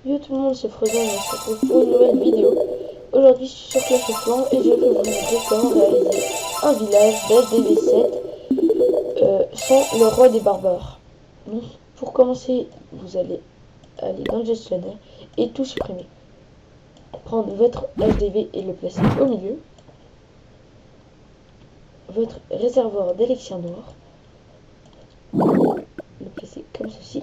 Yo tout le monde, c'est Frozen et on se retrouve pour une nouvelle vidéo. Aujourd'hui je suis sur Clash of Clans et je vais vous montrer comment réaliser un village d'SDV7 sans le roi des barbares. Donc pour commencer, vous allez aller dans le gestionnaire et tout supprimer. Prendre votre HDV et le placer au milieu. Votre réservoir d'élixir noir. Le placer comme ceci.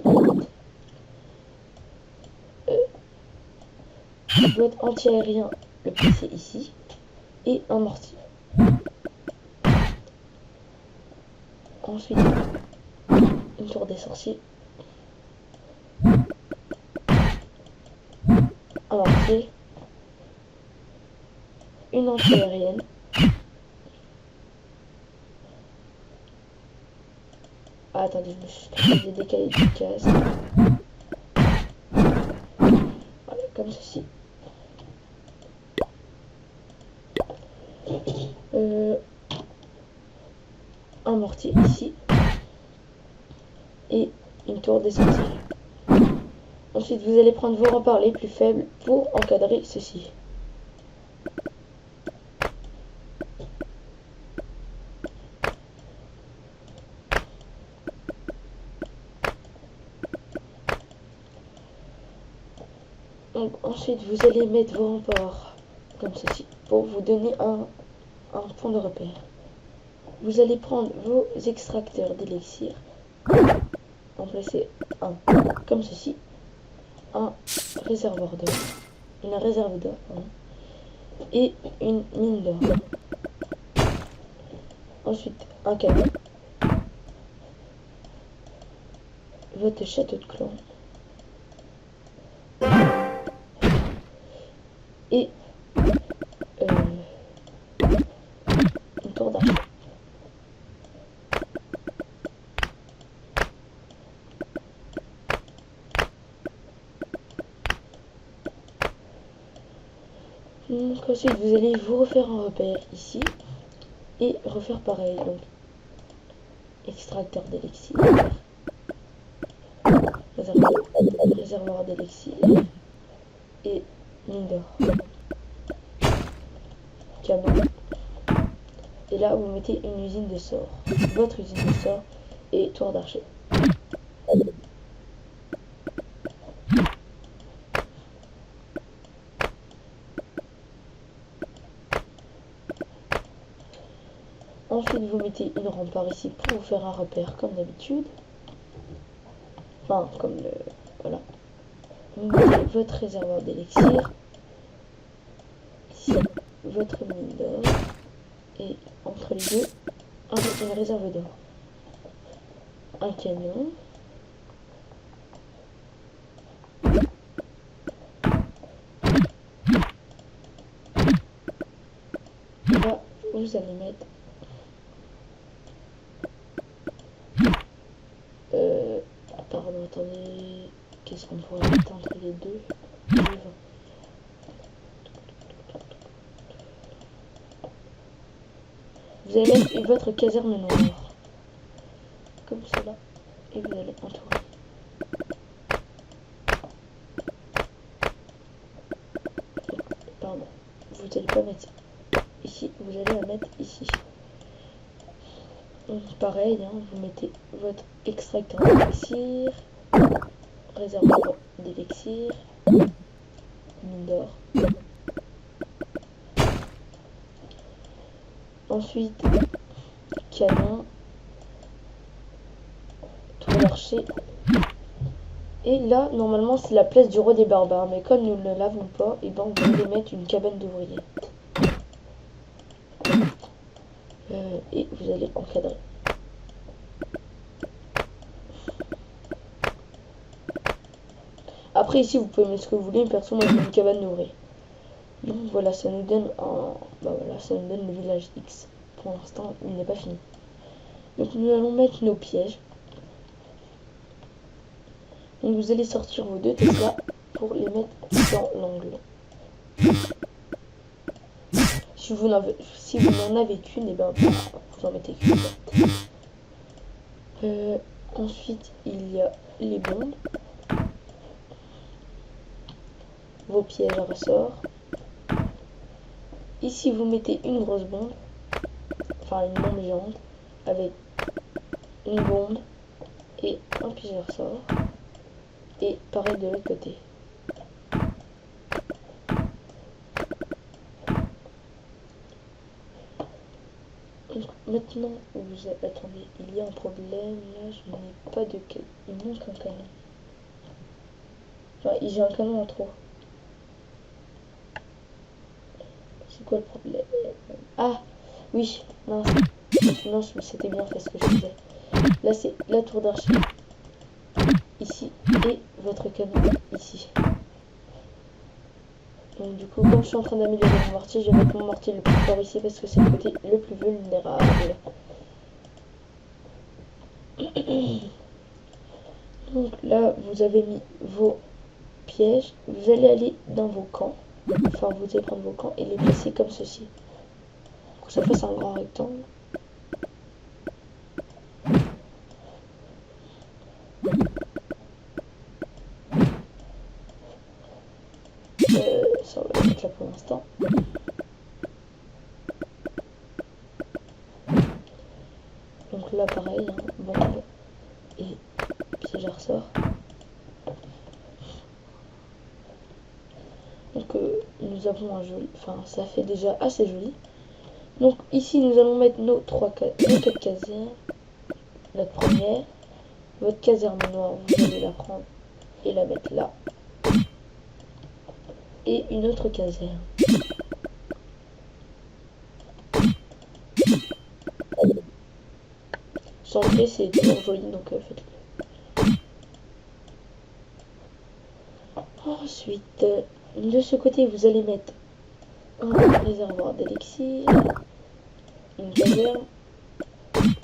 Votre anti-aérien, le placer ici. Et un mortier. Ensuite, une tour des sorciers. Un mortier. Une anti-aérienne. Ah, attendez, je me suis trompé, j'ai décalé du casque. Voilà, comme ceci. Un mortier ici. Et une tour des sorciers. Ensuite, vous allez prendre vos remparts les plus faibles pour encadrer ceci. Donc, ensuite, vous allez mettre vos remparts comme ceci pour vous donner un point de repère. Vous allez prendre vos extracteurs d'élixir, en placer un comme ceci, un réservoir d'or, une réserve d'or et une mine d'or. Ensuite, un canon, votre château de clan et une tour d'archer. Donc ensuite vous allez vous refaire un repère ici et refaire pareil, donc extracteur d'élixir, réservoir d'élixir et mine d'or, canon, et là vous mettez une usine de sort, votre usine de sort et tour d'archer. Ensuite vous mettez une rempart ici pour vous faire un repère comme d'habitude. Enfin comme le... voilà. Vous mettez votre réservoir d'élixir. Ici votre mine d'or. Et entre les deux, une réserve d'or. Un canon. Et là vous allez mettre pardon, attendez, qu'est-ce qu'on pourrait mettre entre les deux? Vous allez mettre votre caserne noire, comme cela, et vous allez entourer. Pardon, vous n'allez pas mettre ici, vous allez la mettre ici. Donc pareil, hein, vous mettez votre extracteur d'élixir, réservoir d'élixir, mine d'or. Ensuite, canon, tour d'archer. Et là, normalement, c'est la place du roi des barbares. Mais comme nous ne l'avons pas, et ben vous allez mettre une cabane d'ouvriers. Et vous allez encadrer. Après ici vous pouvez mettre ce que vous voulez, mais perso moi j'ai une cabane d'ouvriers. Donc voilà, ça nous donne ça nous donne le village X. Pour l'instant il n'est pas fini. Donc nous allons mettre nos pièges. Donc vous allez sortir vos deux Tesla pour les mettre dans l'angle. Si vous n'en avez qu'une, et ben vous en mettez qu'une. Ensuite il y a les bombes. vos pièges à ressort. Ici, vous mettez une grosse bombe, enfin une bombe géante, avec une bombe et un piège à ressort. Et pareil de l'autre côté. Donc, maintenant, vous attendez, il y a un problème. Là, je n'ai pas de canon. Il manque un canon. Enfin, j'ai un canon en trop. C'est quoi le problème? Ah, oui, mince. Non, c'était bien fait ce que je faisais. Là, c'est la tour d'archer. Ici. Et votre canon ici. Donc du coup, comme je suis en train d'améliorer mon mortier, je vais mettre mon mortier le plus fort ici parce que c'est le côté le plus vulnérable. Donc là, vous avez mis vos pièges. Vous allez aller dans vos camps. Enfin, vous allez prendre vos camps et les placer comme ceci. Pour que ça fasse un grand rectangle. Ça, on va le mettre là pour l'instant. Donc là, pareil, hein, bombe et piège à ressort. Donc nous avons un joli, enfin ça fait déjà assez joli. Donc ici nous allons mettre nos 4 casernes. Notre première, votre caserne noire, vous allez la prendre et la mettre là. Et une autre caserne. Centré, c'est toujours joli, donc faites-le. Ensuite, de ce côté, vous allez mettre un réservoir d'élixir, une caserne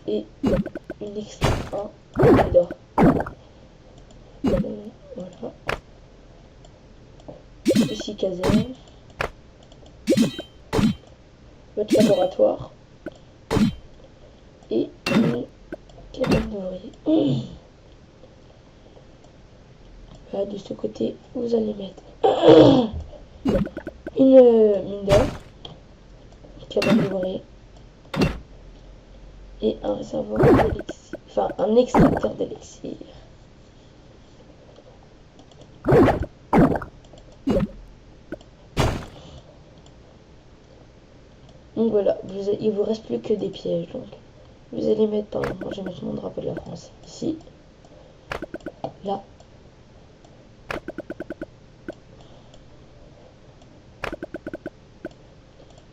et une extra 1 d'or. Voilà. Ici, caserne. Votre laboratoire. Et une cabane d'ouvrier. Là, de ce côté, vous allez mettre une mine d'or, cabane d'ouvrier et un réservoir d'élixir, enfin un extracteur d'élixir. Donc voilà, il vous reste plus que des pièges. Donc vous allez mettre, par exemple, moi je vais mettre mon drapeau de la France ici, là.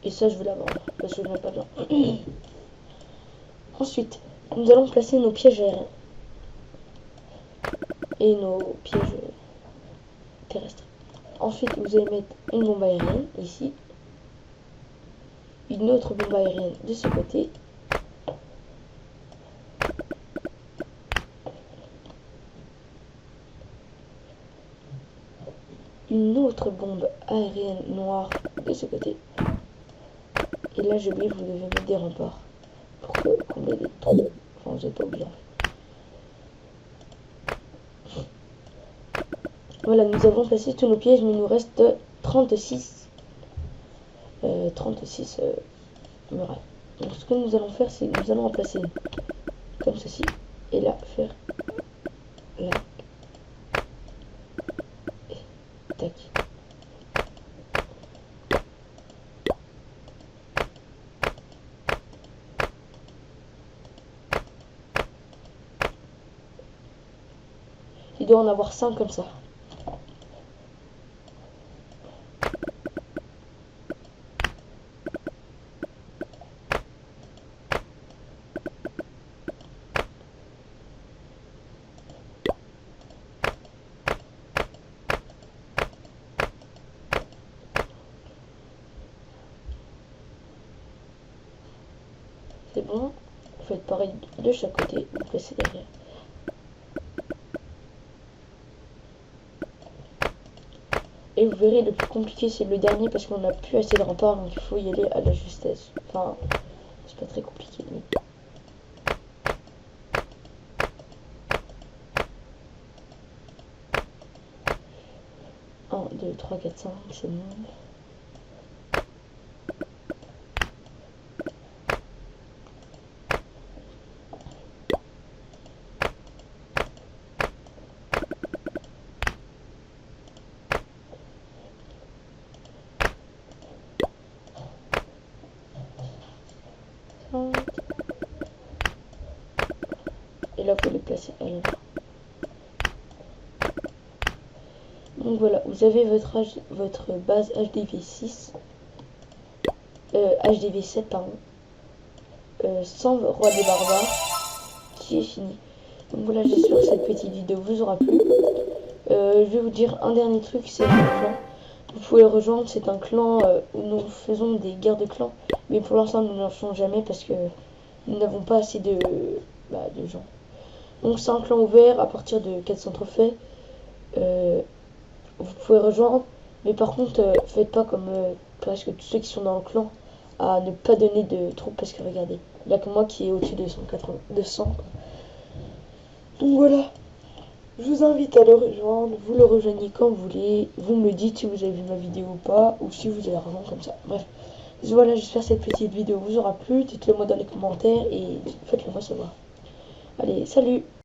Et ça je vais la vendre parce que je n'ai pas bien. Ensuite, nous allons placer nos pièges aériens et nos pièges terrestres. Ensuite, vous allez mettre une bombe aérienne ici, une autre bombe aérienne de ce côté, une autre bombe aérienne noire de ce côté. Et là, j'ai oublié, vous devez mettre des remparts pour que combler les trous. Enfin, vous n'êtes pas obligé. Voilà, nous avons placé tous nos pièges, mais il nous reste 36 murailles. Donc, ce que nous allons faire, c'est que nous allons en placer une comme ceci, et là, faire là, et tac. Il doit en avoir 5 comme ça. C'est bon. Vous faites pareil de chaque côté. Vous placez derrière. Et vous verrez, le plus compliqué, c'est le dernier parce qu'on n'a plus assez de remparts. Donc il faut y aller à la justesse. Enfin, c'est pas très compliqué. Mais... 1, 2, 3, 4, 5, c'est bon. Et là, vous les placez à l'envers. Donc voilà, vous avez votre base HDV6, HDV7 pardon, sans roi des barbares, qui est fini. Donc voilà, j'espère que cette petite vidéo vous aura plu. Je vais vous dire un dernier truc, c'est le clan. Vous pouvez le rejoindre, c'est un clan où nous faisons des guerres de clans, mais pour l'instant nous n'en faisons jamais parce que nous n'avons pas assez de gens. Donc c'est un clan ouvert à partir de 400 trophées. Vous pouvez rejoindre, mais par contre faites pas comme presque tous ceux qui sont dans le clan à ne pas donner de troupes parce que regardez, il n'y a que moi qui est au-dessus de 100. Donc voilà, je vous invite à le rejoindre, vous le rejoignez quand vous voulez, vous me dites si vous avez vu ma vidéo ou pas, ou si vous avez rejoint comme ça. Bref, voilà, j'espère que cette petite vidéo vous aura plu, dites-le moi dans les commentaires et faites-le moi savoir. Allez, salut!